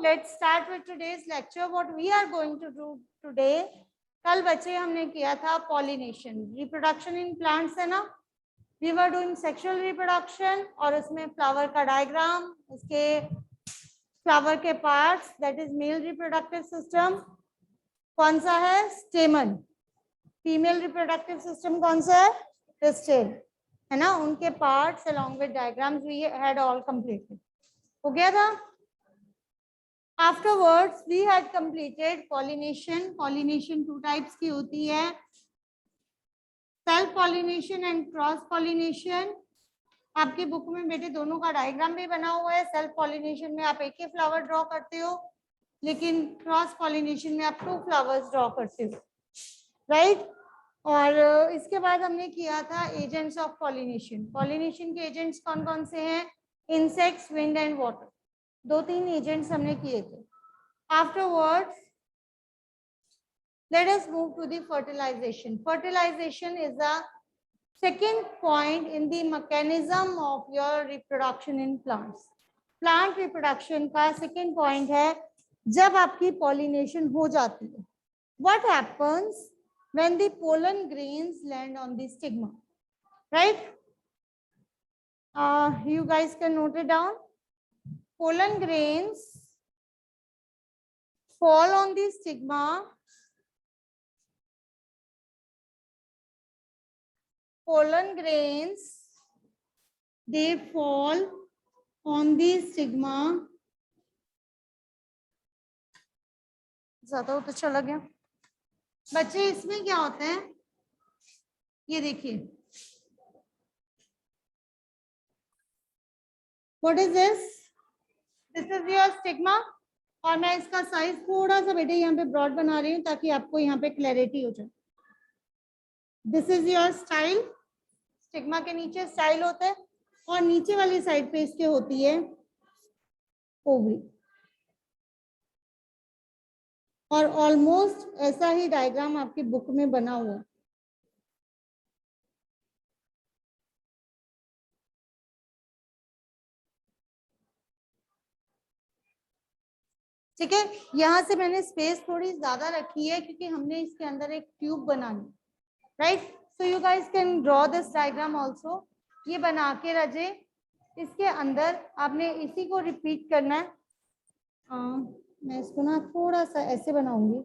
let's start with today's lecture. What we are going to do today, कल बच्चे हमने किया था pollination, reproduction in plants है ना. We were doing sexual reproduction और उसमें flower का diagram, उसके flower के parts, that is male reproductive system. कौन सा है? Stamen. Female reproductive system कौन सा है? Pistil. है ना. उनके parts along with diagrams we had all completed. हो गया था. Afterwards, we had completed pollination. Pollination two types की होती है, self pollination and cross pollination. आपकी बुक में बेटे दोनों का डायग्राम भी बना हुआ है. सेल्फ पॉलिनेशन में आप एक ही फ्लावर ड्रॉ करते हो, लेकिन क्रॉस पॉलिनेशन में आप 2 फ्लावर्स ड्रॉ करते हो, राइट. और इसके बाद हमने किया था एजेंट्स ऑफ पॉलिनेशन. पॉलिनेशन के एजेंट्स कौन कौन से हैं? Insects, wind and water. 2-3 agents हमने किए थे. Afterwards, let us move to the fertilization. Fertilization is the second point in the mechanism of your reproduction in plants. Plant reproduction का second point है जब आपकी pollination हो जाती है. What happens when the pollen grains land on the stigma, right? You guys can note it down. Pollen grains fall on the stigma. Pollen grains, they fall on the stigma. ज्यादा तो चला गया बच्चे. इसमें क्या होता है ये देखिए. What is this? This is your stigma. और मैं इसका साइज थोड़ा सा बेटे यहाँ पे ब्रॉड बना रही हूँ ताकि आपको यहाँ पे क्लैरिटी हो जाए. This is your style. Stigma के नीचे स्टाइल होता है और नीचे वाली साइड पे इसके होती है ओवरी. और ऑलमोस्ट ऐसा ही डायग्राम आपकी बुक में बना हुआ है. ठीक है. यहाँ से मैंने स्पेस थोड़ी ज्यादा रखी है क्योंकि हमने इसके अंदर एक ट्यूब बनानी, right. So you guys can draw this diagram also. ये बना के रजे. इसके अंदर आपने इसी को रिपीट करना है. मैं इसको ना थोड़ा सा ऐसे बनाऊंगी.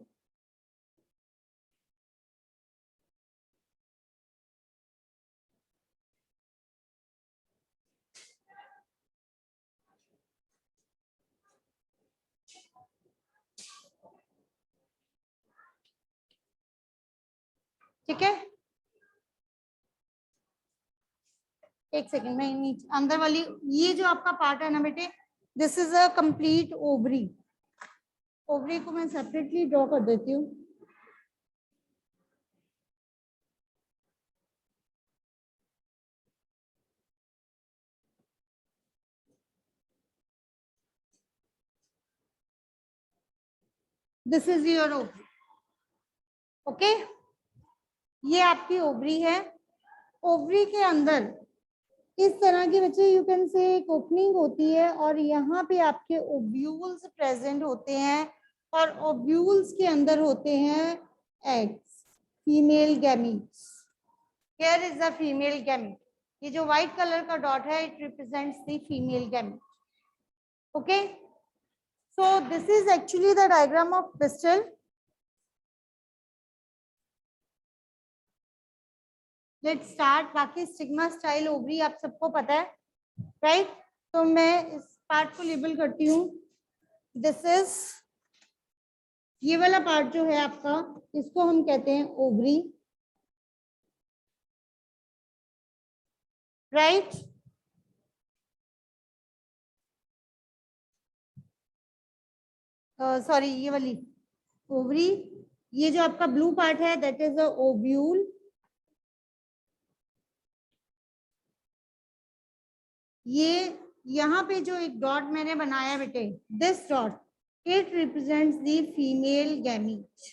ठीक है. एक सेकेंड में नीचे अंदर वाली ये जो आपका पार्ट है ना बेटे, this is a complete ovary. Ovary को मैं सेपरेटली ड्रॉ कर देती हूँ. This is your ovary. Okay. ये आपकी ओवरी है. ओवरी के अंदर इस तरह की बच्चे यू कैन से एक ओपनिंग होती है और यहाँ पे आपके ओव्यूल्स प्रेजेंट होते हैं और ओव्यूल्स के अंदर होते हैं eggs, female gametes. Here is the female gamete. ये जो व्हाइट कलर का डॉट है it represents the female gamete. Okay. So this is actually the diagram of pistol. Let's start. बाकी स्टिग्मा, स्टाइल, ओवरी आप सबको पता है, राइट. तो मैं इस पार्ट को लेबल करती हूँ. दिस इज ये वाला पार्ट जो है आपका, इसको हम कहते हैं ओवरी, राइट. सॉरी ये वाली ओवरी. ये जो आपका ब्लू पार्ट है दैट इज द ओव्यूल. ये यहाँ पे जो एक डॉट मैंने बनाया बेटे, this dot, it represents the female gamete.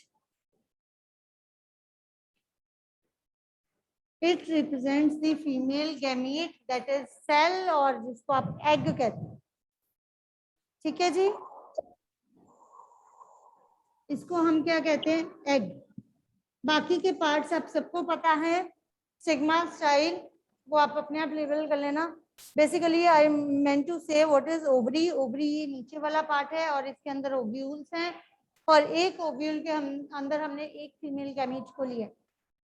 It represents the female gamete that is cell और जिसको आप एग कहते हैं. ठीक है जी. इसको हम क्या कहते हैं, एग। बाकी के पार्ट्स आप सबको पता है, सिग्मा स्टाइल, वो आप अपने आप लेवल कर लेना। बेसिकली आई मेंट टू से व्हाट इज ओवरी। ओवरी ये नीचे वाला पार्ट है और इसके अंदर ओव्यूल्स हैं, और एक ओव्यूल के अंदर हमने एक फीमेल गैमीट को लिया।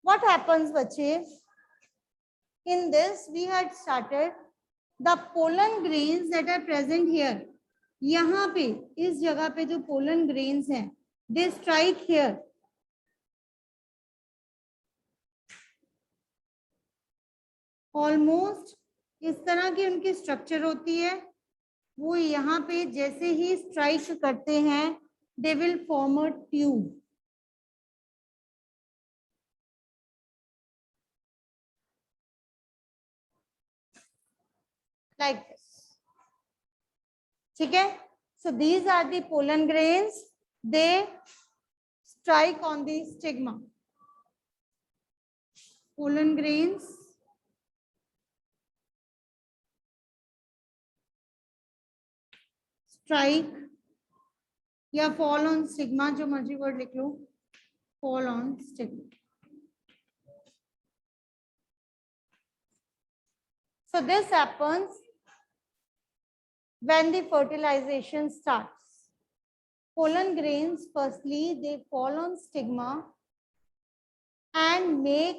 व्हाट हैपेंस बच्चे, in this we had started the pollen grains that are present here. यहाँ पे इस जगह पे जो पोलन ग्रेन्स हैं, दे स्ट्राइक हियर। ऑलमोस्ट इस तरह की उनकी स्ट्रक्चर होती है। वो यहाँ पे जैसे ही स्ट्राइक करते हैं, they will form a tube. Like this, ठीक है। So these are the pollen grains, they strike on the stigma. Pollen grains strike या फॉल ऑन स्टिग्मा, जो मर्जी वर्ड लिख लो, fall on stigma. So this happens when the fertilization starts. Pollen grains, firstly, they fall on stigma and make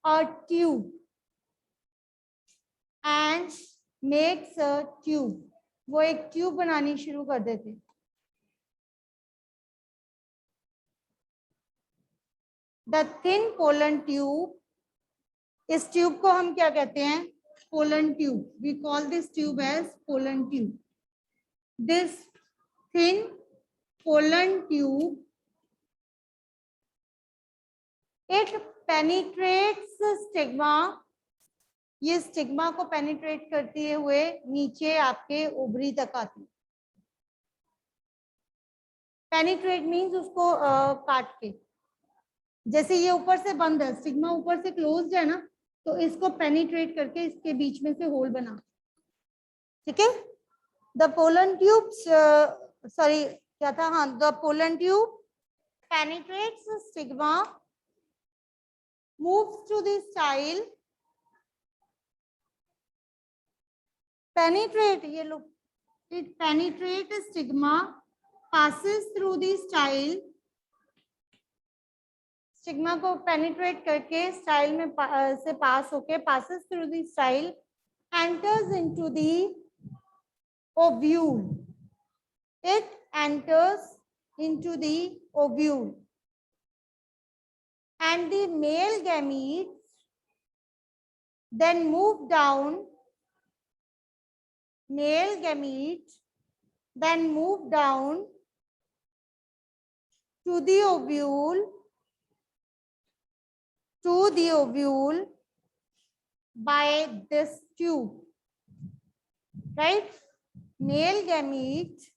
a tube. And makes a tube. वो एक tube बनानी शुरू कर देते। The thin pollen tube, इस tube को हम क्या कहते हैं, pollen tube. We call this tube as pollen tube. This thin pollen tube, it penetrates stigma. ये स्टिग्मा को पेनिट्रेट करते हुए नीचे आपके ओवरी तक आती है। पेनिट्रेट मीन्स उसको काट के, जैसे ये ऊपर से बंद है, स्टिग्मा ऊपर से क्लोज्ड है ना, तो इसको पेनिट्रेट करके इसके बीच में से होल बना, ठीक है। द पोलन ट्यूब, सॉरी क्या था, हाँ, the pollen tube penetrates stigma, moves to the style, penetrate, ये लोग, it penetrate stigma, passes through the style, stigma को पेनिट्रेट करके स्टाइल में से पास होके, passes through the style, enters into the ovule, it enters into the ovule, and the male gametes then move down, male gametes then move down to the ovule, by this tube, right? Male gamete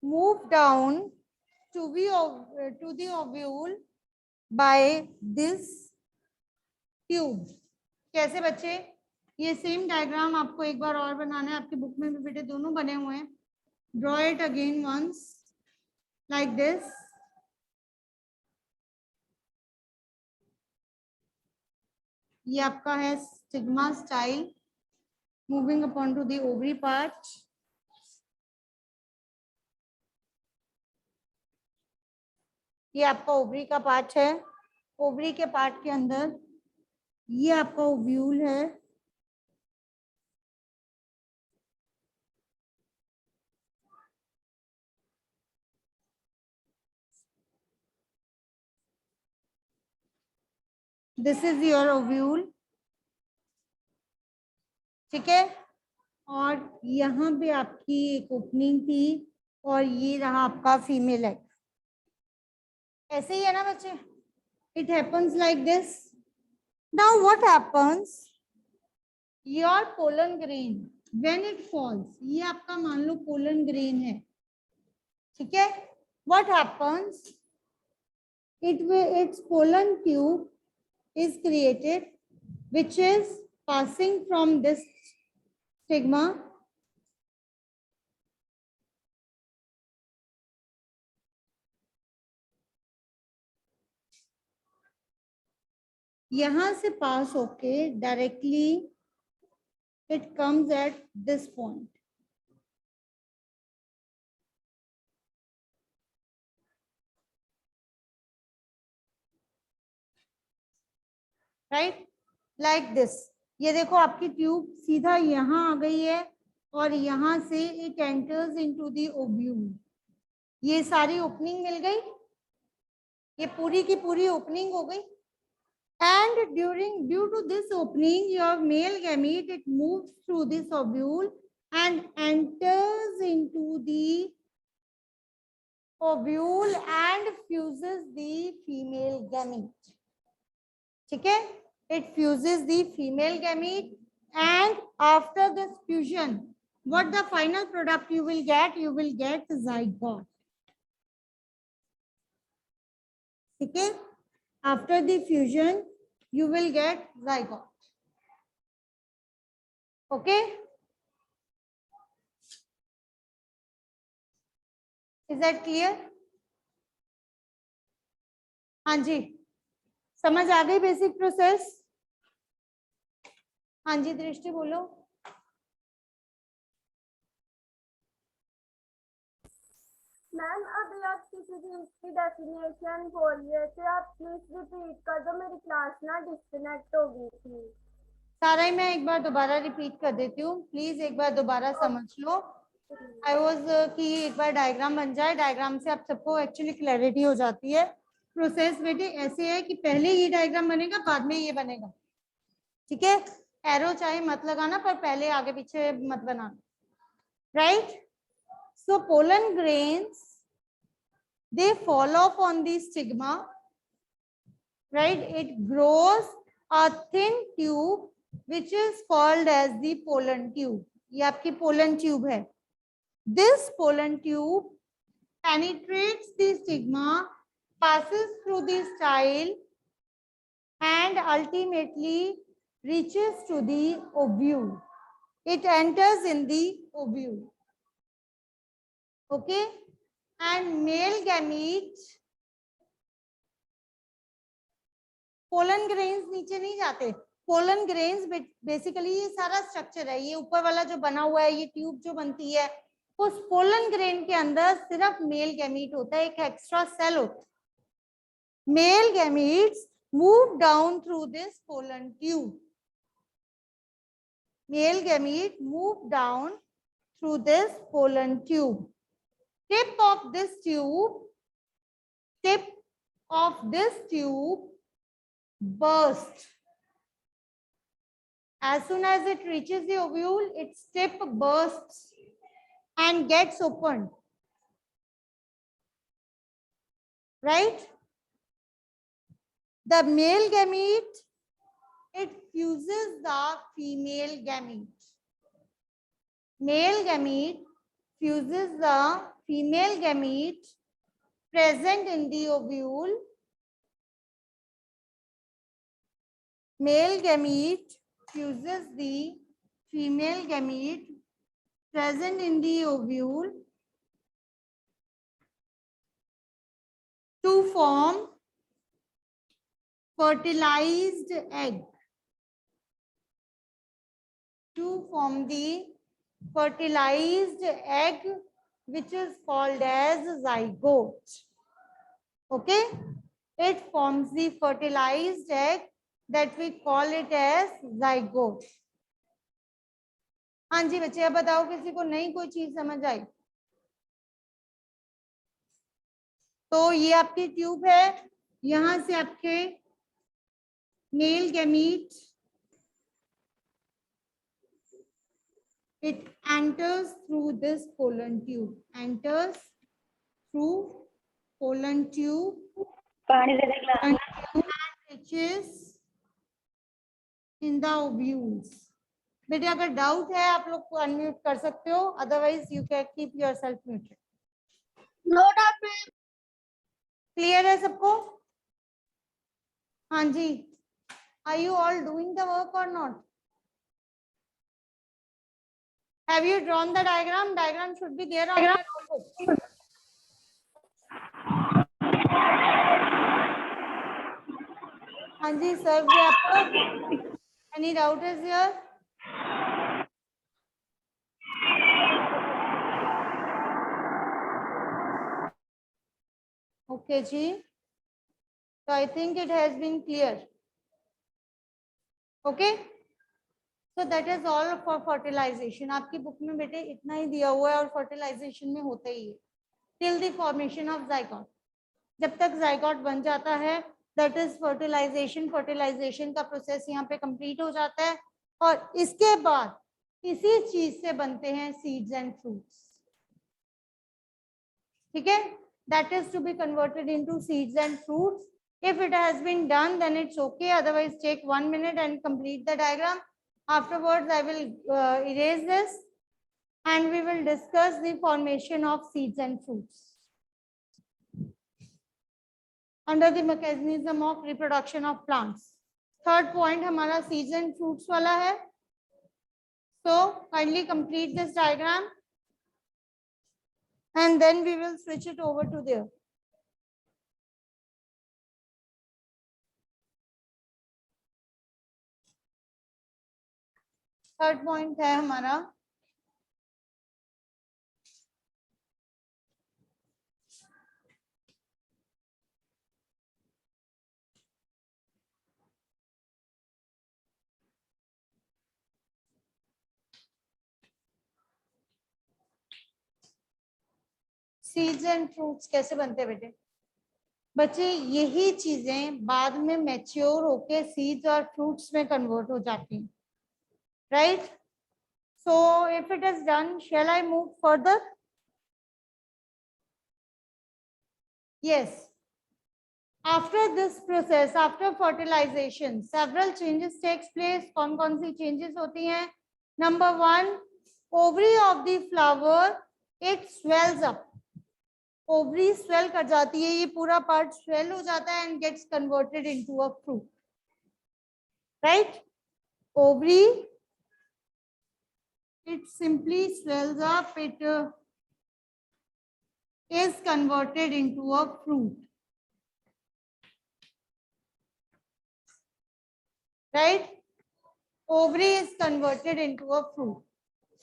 move down to the ovule by this tube. कैसे बच्चे, ये same diagram आपको एक बार और बनाना है, आपकी book में भी बेटे दोनों बने हुए हैं। Draw it again once like this. ये आपका है stigma style, moving upon two the ovary part. ये आपका ओवरी का पार्ट है। ओवरी के पार्ट के अंदर ये आपका ओव्यूल है। दिस इज योर ओव्यूल, ठीक है। और यहाँ पे आपकी एक ओपनिंग थी, और ये रहा आपका फीमेल एग। ऐसे ही है ना बच्चे, it happens like this. Now what happens, your pollen grain when it falls, ये आपका मान लो पोलन ग्रेन है, ठीक है। What happens, its pollen tube is created, which is passing from this stigma यहां से पास होके directly it comes at this point. Right, like this. ये देखो आपकी ट्यूब सीधा यहाँ आ गई है और यहाँ से it enters into the ovule. ये सारी ओपनिंग मिल गई, ये पूरी की पूरी ओपनिंग हो गई. And due to this opening, your male gamete, it moves through this ovule and enters into the ovule and fuses the female gamete. ठीक है, it fuses the female gamete, and after this fusion, what the final product you will get? You will get zygote. ठीक है, after the fusion, you will get zygote. Okay, is that clear? हाँ जी, समझ आ गई basic process? हाँ जी दृष्टि बोलो. Ma'am अभी आप किसी चीज की डेफिनेशन बोल रहे थे, आप प्लीज रिपीट कर दो, मेरी क्लास ना डिस्कनेक्ट हो गई थी. सारा ही मैं एक बार दोबारा रिपीट कर देती हूँ, प्लीज एक बार दोबारा समझ लो. आई वाज कि एक बार डायग्राम बन जाए, डायग्राम से आप सबको एक्चुअली क्लैरिटी हो जाती है. प्रोसेस बेटे ऐसे है कि पहले ये डायग्राम बनेगा, बाद में ये बनेगा. ठीक है, एरो चाहे मत लगाना, पर पहले आगे पीछे मत बनाना. Right, so pollen grains they fall off on the stigma. Right, it grows a thin tube which is called as the pollen tube. ये आपकी pollen tube है. This pollen tube penetrates the stigma, passes through the style, and ultimately reaches to the ovule. It enters in the ovule. Okay, and male gamete, pollen grains नीचे नहीं जाते. Pollen grains basically ये सारा structure है, ये ऊपर वाला जो बना हुआ है, ये ट्यूब जो बनती है, उस पोलन ग्रेन के अंदर सिर्फ मेल गैमीट होता है, एक एक्स्ट्रा सेल होता है. Male gametes move down through this pollen tube. Male gamete move down through this pollen tube. Tip of this tube burst. As soon as it reaches the ovule, its tip bursts and gets opened. Right? The male gamete, it fuses the female gamete. Male gamete fuses the female gamete present in the ovule. Male gamete fuses the female gamete present in the ovule to form fertilized egg. To form the fertilized egg, which is called as zygote. Okay, it forms the fertilized egg that we call it as zygote. हाँ जी बच्चे, अब बताओ किसी को नहीं कोई चीज समझ आई? तो ये आपकी ट्यूब है, यहां से आपके male gamete, it enters through this pollen tube, enters through pollen tube and reaches in the ovules. बेटे अगर डाउट है आप लोग को अनम्यूट कर सकते हो, otherwise you can keep yourself muted. No doubt ma'am. Clear है सबको? हाँ जी, are you all doing the work और not? Have you drawn the diagram? Diagram should be there on your notebook. हाँ जी सर, आपको any doubt is here? Okay जी, तो I think it has been clear. Okay, so that is all for fertilisation. आपकी book में बेटे इतना ही दिया हुआ है और फर्टिलाइजेशन में होता ही है till the formation of zygote. जब तक जाइगोट बन जाता है दैट इज फर्टिलाइजेशन. फर्टिलाइजेशन का प्रोसेस यहाँ पे कंप्लीट हो जाता है और इसके बाद इसी चीज से बनते हैं सीड्स एंड फ्रूट्स. ठीक है, that is to be converted into seeds and fruits. If it has been done, then it's okay. Otherwise, take 1 minute and complete the diagram. Afterwards, I will erase this and we will discuss the formation of seeds and fruits under the mechanism of reproduction of plants. Third point हमारा seeds and fruits वाला है. So kindly complete this diagram and then we will switch it over to there. Third point है हमारा seeds and fruits कैसे बनते हैं बेटे. बच्चे यही चीजें बाद में मैच्योर होके सीड्स और फ्रूट्स में कन्वर्ट हो जाती हैं. Right, so if it is done, shall I move further? Yes. After this process, after fertilization, several changes takes place. कौन सी changes होती हैं? Number 1, ovary of the flower, it swells up. Ovary swell कर जाती है, ये पूरा part swell हो जाता है and gets converted into a fruit. Right? Ovary, it simply swells up. It is converted into a fruit. Right? Ovary is converted into a fruit.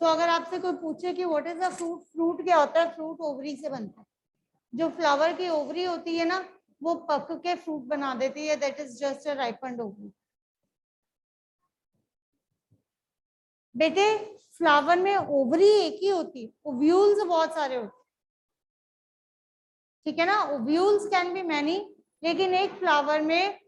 So अगर आपसे कोई पूछे कि what is a fruit, fruit क्या होता है? Fruit ovary से बनता है. जो फ्लावर की ओवरी होती है ना, वो पक के फ्रूट बना देती है. That is just a ripened ovary. बेटे फ्लावर में ओवरी एक ही होती है, ओव्यूल्स बहुत सारे होते हैं. ठीक है ना, ओव्यूल्स कैन बी मैनी, लेकिन एक फ्लावर में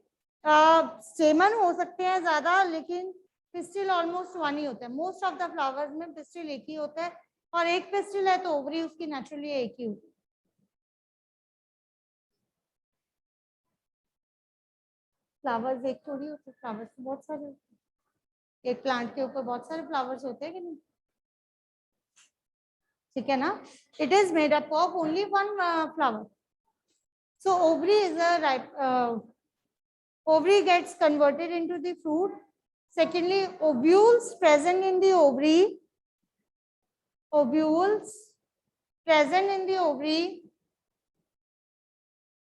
स्टेमन हो सकते हैं ज्यादा, लेकिन पिस्टिल ऑलमोस्ट वन ही होता है. मोस्ट ऑफ द फ्लावर्स में पिस्टिल एक ही होता है और एक पिस्टिल है तो ओवरी उसकी नेचुरली एक ही होती है. फ्लावर्स एक थोड़ी होते, फ्लावर्स तो बहुत सारे होते हैं. एक प्लांट के ऊपर बहुत सारे फ्लावर्स होते हैं कि नहीं? ठीक है ना, it is made up of only one flower. So ovary is a ripe, ovary gets converted into the fruit. Secondly, ovules present in the ovary, ovules present in the ovary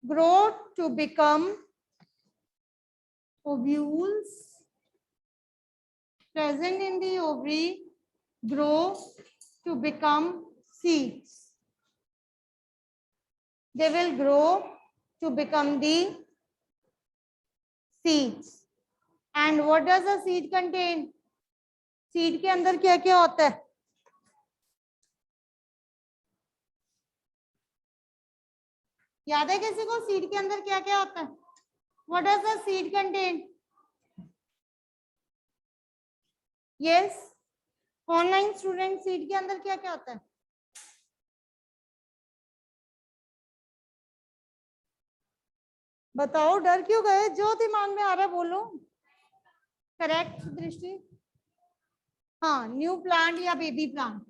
grow to become, ovules present in the ovary grow to become seeds. They will grow to become the seeds. And what does a seed contain? Seed के अंदर क्या क्या होता है? याद है किसी को सीड के अंदर क्या क्या होता है? What does a seed contain? Yes, online student, seed के अंदर क्या क्या होता है? बताओ, डर क्यों गए? जो दिमाग में आ रहा है बोलो. करेक्ट दृष्टि? हाँ, न्यू प्लांट या बेबी प्लांट.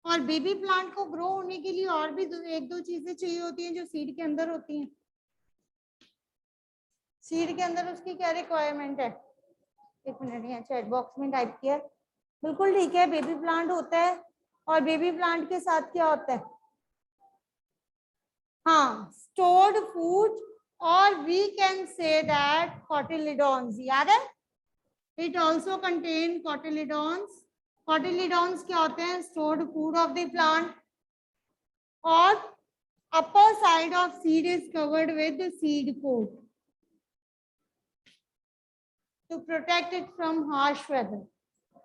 और बेबी प्लांट को ग्रो होने के लिए और भी एक दो चीजें चाहिए होती हैं जो सीड के अंदर होती हैं. सीड के अंदर उसकी क्या रिक्वायरमेंट है? एक मिनट, यहाँ चैट बॉक्स में टाइप किया. बिल्कुल ठीक है, बेबी प्लांट होता है और बेबी प्लांट के साथ क्या होता है? हाँ, स्टोर्ड फूड और we can say that cotyledons, याद है, it also contain cotyledons. Cotyledons क्या होते हैं? Stored food of the plant. और upper side of seed is covered with seed coat to protect it from harsh weather,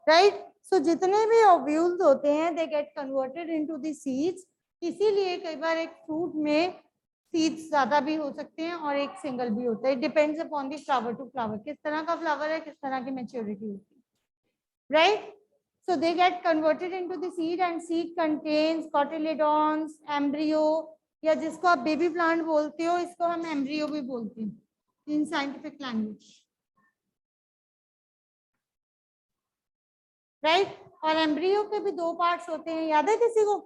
right. So जितने भी ovules होते हैं they get converted into the seeds. इसीलिए कई बार एक फ्रूट में सीड्स ज्यादा भी हो सकते हैं और एक सिंगल भी होता है। It depends upon the flower to flower, किस तरह का फ्लावर है, किस तरह की मैच्योरिटी होती है, right. So they get converted into the seed and seed contains cotyledons, embryo, या जिसको आप बेबी प्लांट बोलते हो इसको हम एम्ब्रियो भी बोलते हैं इन साइंटिफिक लैंग्वेज, राइट। और एम्ब्रियो के भी दो पार्ट्स होते हैं, याद है किसी को?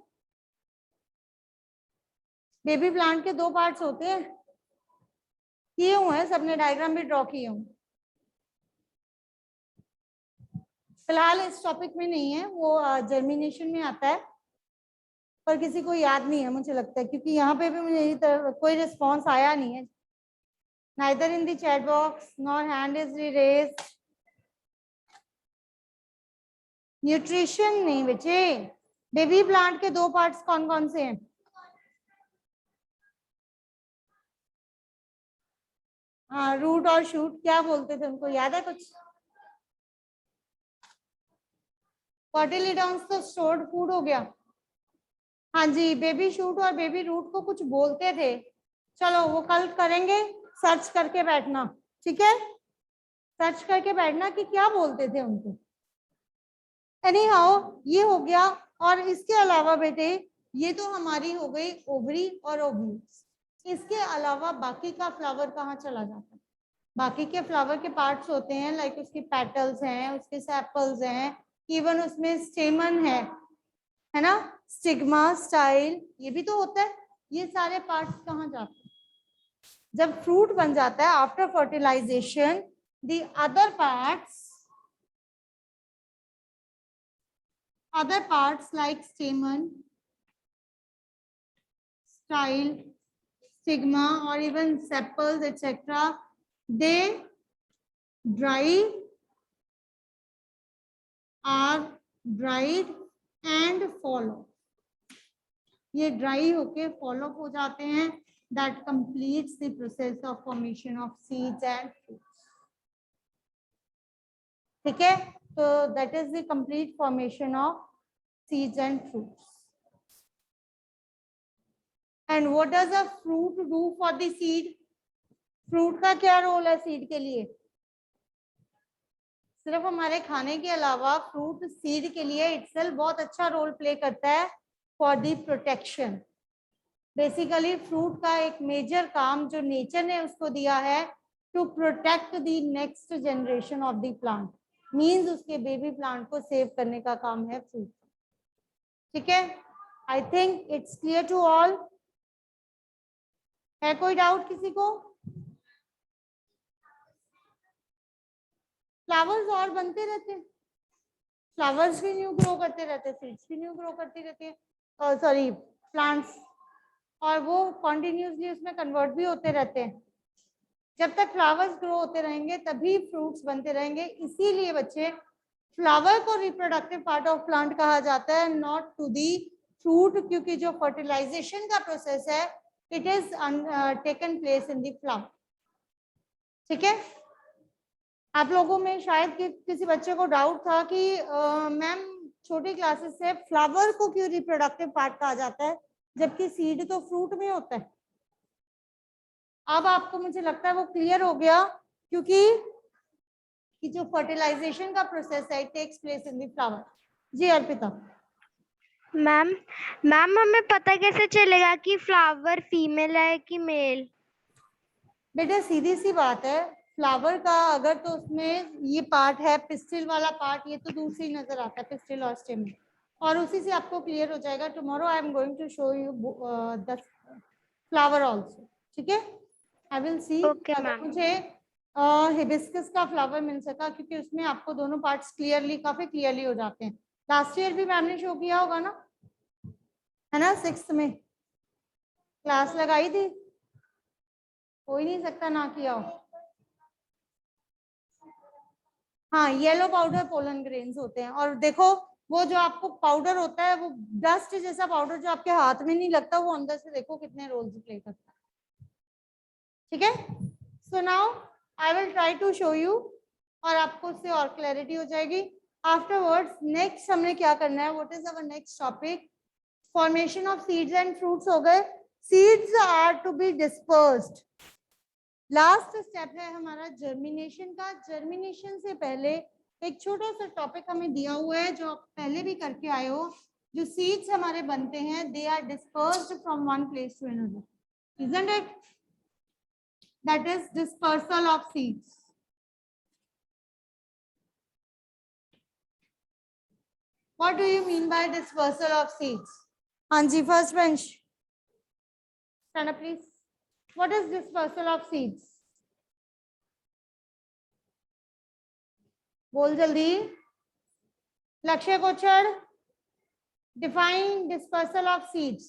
बेबी प्लांट के दो पार्ट्स होते हैं, किए हुए हैं सबने, डायग्राम भी ड्रॉ किए हुए। फिलहाल इस टॉपिक में नहीं है, वो जर्मिनेशन में आता है, पर किसी को याद नहीं है मुझे लगता है, क्योंकि यहाँ पे भी मुझे कोई रिस्पॉन्स आया नहीं है। Neither in the chat box nor hand is raised. Nutrition नहीं बचे। बेबी प्लांट के दो पार्ट्स कौन कौन से हैं? हाँ, रूट और शूट, क्या बोलते थे उनको, याद है कुछ? कोटिलिडॉन्स तो स्टोर्ड फूड हो गया। हाँ जी, बेबी शूट और बेबी रूट को कुछ बोलते थे, चलो वो कल करेंगे, सर्च करके बैठना, ठीक है? सर्च करके बैठना कि क्या बोलते थे उनको। एनी हाउ ये हो गया। और इसके अलावा बेटे ये तो हमारी हो गई ओवरी और ओव्यूल्स। इसके अलावा बाकी का फ्लावर कहाँ चला जाता है? बाकी के फ्लावर के पार्ट्स होते हैं, लाइक उसकी पेटल्स हैं, उसके सेपल्स हैं, इवन उसमें स्टेमन है ना, स्टिग्मा, स्टाइल, ये भी तो होता है। ये सारे पार्ट्स कहाँ जाते हैं? जब फ्रूट बन जाता है after fertilisation, the other parts like stamen, style, stigma, or even sepals, etc., they dry, are dried and fall off. ये ड्राई होके फॉलो हो जाते हैं। That completes the process of formation of seeds and fruits, ठीक है? तो that is the complete formation of seeds and fruits. And what does a fruit do for the seed? Fruit का क्या role है seed के लिए? सिर्फ हमारे खाने के अलावा फ्रूट सीड के लिए इटसेल्फ बहुत अच्छा रोल प्ले करता है for the protection. Basically fruit का एक मेजर काम जो नेचर ने उसको दिया है, to protect the next generation of the plant, means उसके बेबी प्लांट को सेव करने का काम है फ्रूट, ठीक है? I think it's clear to all. है कोई डाउट किसी को? फ्लावर्स और बनते रहते हैं, फ्लावर्स भी न्यू ग्रो करते रहते हैं, सीड्स भी न्यू ग्रो करती रहती है, सॉरी प्लांट्स, और वो कॉन्टिन्यूसली उसमें कन्वर्ट भी होते रहते हैं। जब तक फ्लावर्स ग्रो होते रहेंगे तभी फ्रूट्स बनते रहेंगे। इसीलिए बच्चे फ्लावर को रिप्रोडक्टिव पार्ट ऑफ प्लांट कहा जाता है, नॉट टू दी फ्रूट, क्योंकि जो फर्टिलाइजेशन का प्रोसेस है it is taken place in the flower, ठीक है? आप लोगों में शायद किसी बच्चे को डाउट था कि मैम छोटी क्लासेस से फ्लावर को क्यों रिप्रोडक्टिव पार्ट कहा जाता है जबकि सीड तो फ्रूट में होता है। अब आपको मुझे लगता है वो क्लियर हो गया, क्योंकि कि जो फर्टिलाइजेशन का प्रोसेस है it takes place in the flower. Ji Arpita. Ma'am ma'am हमें पता कैसे चलेगा कि फ्लावर फीमेल है कि मेल? बेटा सीधी सी बात है, फ्लावर का अगर तो उसमें ये पार्ट है पिस्टिल वाला पार्ट, ये तो दूर से ही नजर आता है, पिस्टिल और स्टेम, और उसी से आपको क्लियर हो जाएगा। Tomorrow I am going to show you the flower also, ठीक है? आई विल सी अगर मुझे हिबिस्कस का फ्लावर मिल सका, क्योंकि उसमें आपको दोनों पार्ट्स क्लियरली, काफी क्लियरली हो जाते हैं। लास्ट ईयर भी मैम ने शो किया होगा ना, है ना? 6th में क्लास लगाई थी, हो ही नहीं सकता ना किया हो। हाँ, येलो पाउडर पोलन ग्रेन्स होते हैं। और देखो वो जो आपको पाउडर होता है वो डस्ट जैसा पाउडर जो आपके हाथ में नहीं लगता, वो अंदर से देखो कितने रोल्स प्ले करता है। ठीक है, so now I will try to show you, और आपको उससे और क्लैरिटी हो जाएगी। आफ्टरवर्ड्स नेक्स्ट हमने क्या करना है, what is our next topic, formation of seeds and fruits हो गए। Seeds are to be dispersed. Last step है हमारा जर्मिनेशन का। जर्मिनेशन से पहले एक छोटा सा टॉपिक हमें दिया हुआ है जो आप पहले भी करके आए हो। जो सीड्स हमारे बनते हैं, they are dispersed from one place to another, isn't it? That is dispersal of seeds. What do you mean by dispersal of seeds? हाँ जी, first bench. Stand up, please. What is dispersal of seeds? बोल जल्दी। लक्ष्य Kochhar, define dispersal of seeds.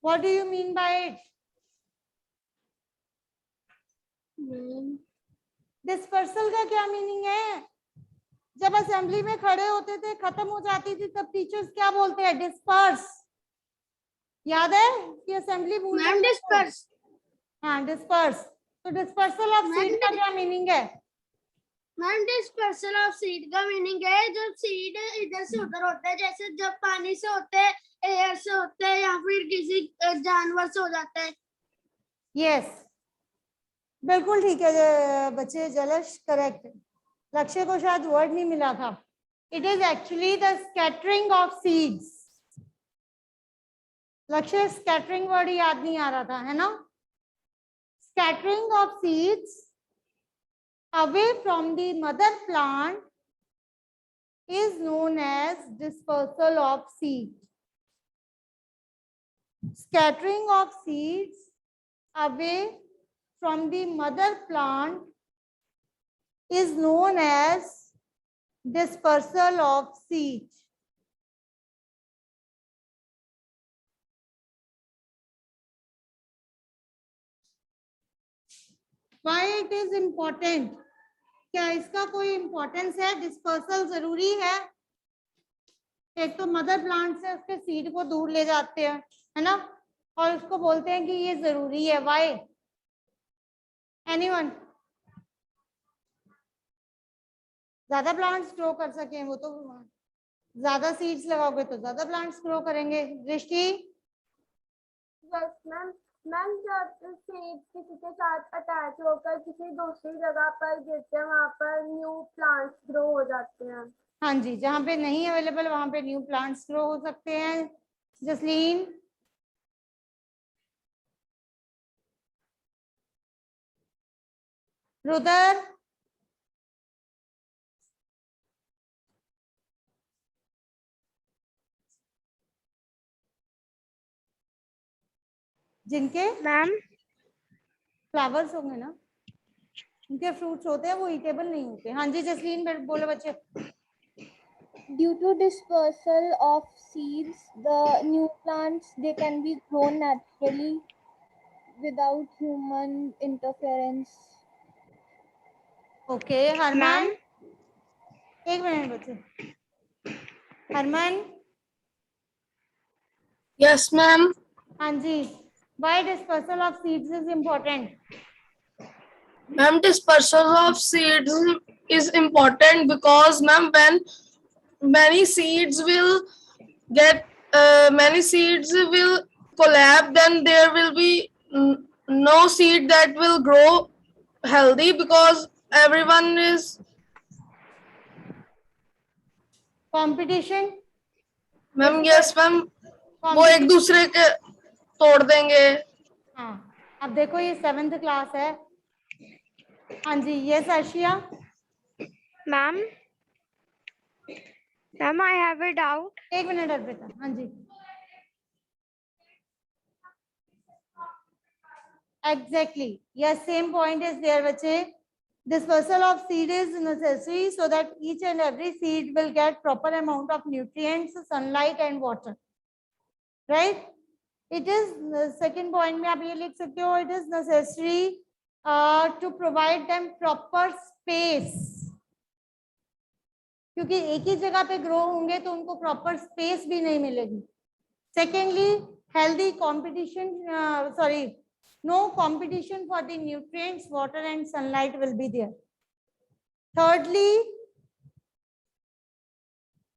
What do you mean by it? Dispersal का क्या meaning है? जब assembly में खड़े होते थे, खत्म हो जाती थी, तब टीचर्स क्या बोलते हैं? डिस्पर्स। याद है कि असेंबली भूल मैम डिस्पर्स। हाँ, डिस्पर्स। तो डिस्पर्सल ऑफ सीड का क्या मीनिंग है? मैम डिस्पर्सल ऑफ सीड का मीनिंग है जब सीड इधर से उधर होते हैं, जैसे जब पानी से होते हैं, एयर से होते हैं, या फिर किसी जानवर से हो जाता है। यस, बिल्कुल ठीक है बच्चे, जलश करेक्ट। लक्ष्य को शायद वर्ड नहीं मिला था। It is actually the scattering of seeds. लक्ष्य स्कैटरिंग वर्ड याद नहीं आ रहा था, है ना? Scattering of seeds away from the mother plant is known as dispersal of seed. Scattering of seeds away from the mother plant is known as dispersal of seed. Why it is important? क्या इसका कोई importance है? Dispersal जरूरी है। एक तो mother plant से उसके सीड को दूर ले जाते हैं, है ना, और उसको बोलते हैं कि ये जरूरी है। वाई? एनीवन? ज्यादा प्लांट्स ग्रो कर सकें, वो तो ज्यादा सीड्स लगाओगे तो ज्यादा प्लांट्स ग्रो करेंगे। दृष्टि? Yes ma'am. मैम जब सीड किसी के साथ अटैच होकर किसी दूसरी जगह पर गिरते हैं, वहाँ पर न्यू प्लांट्स ग्रो हो जाते हैं। हाँ जी, जहाँ पे नहीं अवेलेबल वहां पे न्यू प्लांट्स ग्रो हो सकते हैं। जसलीन? रुदर? जिनके मैम फ्लावर्स होंगे ना, उनके फ्रूट्स होते हैं, वो ईटेबल नहीं होते। हाँ जी जसलीन, बोलो बच्चे। Due to dispersal of seeds, the new plants, they can be grown naturally without human interference. Okay Harman? एक मिनट बच्चे। हरमान? Yes ma'am. हाँ जी, why dispersal of seeds is important? Ma'am, dispersal of seeds is important because, ma'am, when many seeds will collapse, then there will be no seed that will grow healthy because everyone is competition? Ma'am. Yes ma'am, वो एक दूसरे के तोड़ देंगे। हाँ, अब देखो ये 7th क्लास है। हाँ जी, yes Arshiya? Ma'am I have a doubt. एक मिनट अर्पिता। हाँ जी, exactly, yes, same point is there बच्चे। Dispersal of seed is necessary so that each and every seed will get proper amount of nutrients, sunlight and water. Right. It is second point में आप ये लिख सकते हो, it is necessary to provide them proper space, क्योंकि एक ही जगह पे ग्रो होंगे तो उनको प्रॉपर स्पेस भी नहीं मिलेगी. Secondly, healthy competition, no competition for the nutrients, water and sunlight will be there. Thirdly,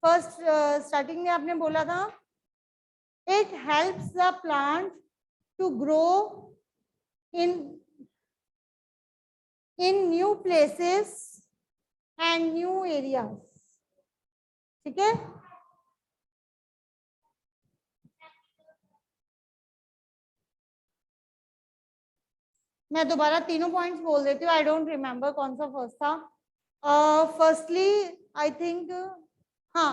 first starting में आपने बोला था, it helps the plant to grow in new places and new areas. ठीक है. मैं दोबारा तीनों पॉइंट्स बोल देती हूँ. आई डोंट रिमेम्बर कौन सा फर्स्ट था. फर्स्टली आई थिंक, हाँ,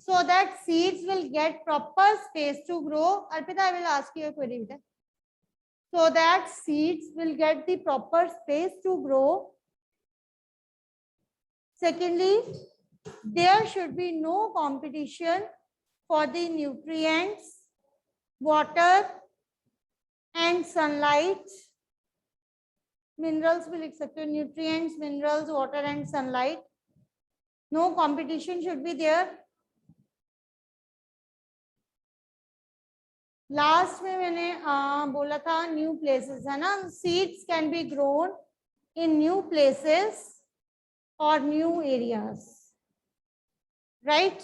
so that seeds will get proper space to grow. Arpita, I will ask you a query. So that seeds will get the proper space to grow. Secondly, there should be no competition for the nutrients, water and sunlight. Minerals भी लिख सकते हो, nutrients, minerals, water and sunlight. No competition should be there. Last में मैंने बोला था new places, है ना. Seeds can be grown in new places और न्यू एरियाज, राइट.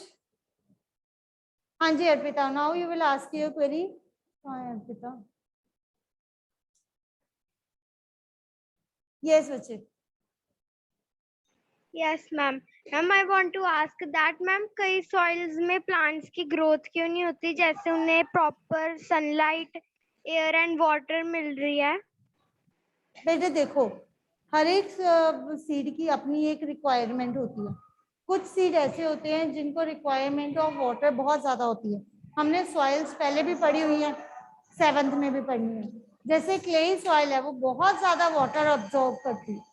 हाँ जी Arpita, now you will ask your query. हाँ अर्पिता. यस बच्चे. Yes, ma'am. Ma'am, I want to ask that, ma'am, कई soils में plants की growth क्यों नहीं होती, जैसे उन्हें proper sunlight, air and water मिल रही है. बेटे देखो, हर एक सीड की अपनी एक रिक्वायरमेंट होती है. कुछ सीड ऐसे होते हैं जिनको रिक्वायरमेंट ऑफ वाटर बहुत ज्यादा होती है. हमने सॉइल्स पहले भी पढ़ी हुई है, 7th में भी पढ़ी है. जैसे क्लेई सॉइल है, वो बहुत ज्यादा वाटर अब्सॉर्ब करती है.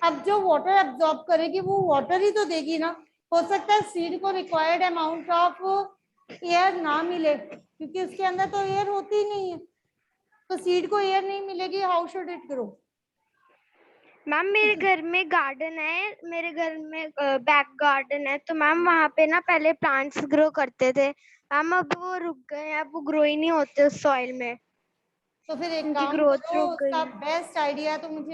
अब जो वाटर अब्सॉर्ब करेगी वो वाटर ही तो देगी ना. हो सकता है सीड को रिक्वायर्ड अमाउंट ऑफ एयर ना मिले, क्योंकि उसके अंदर तो एयर होती ही नहीं है. तो सीड को एयर नहीं मिलेगी, how should it grow. Ma'am मेरे घर में गार्डन है, मेरे घर में बैक गार्डन है, तो मैम वहाँ पे ना पहले प्लांट्स ग्रो करते थे मैम, अब वो रुक गए हैं, अब वो ग्रो ही नहीं होते उस सॉइल में. तो फिर एक उनकी काम growth करो, रुक गई उसका है. बेस्ट आइडिया तो मुझे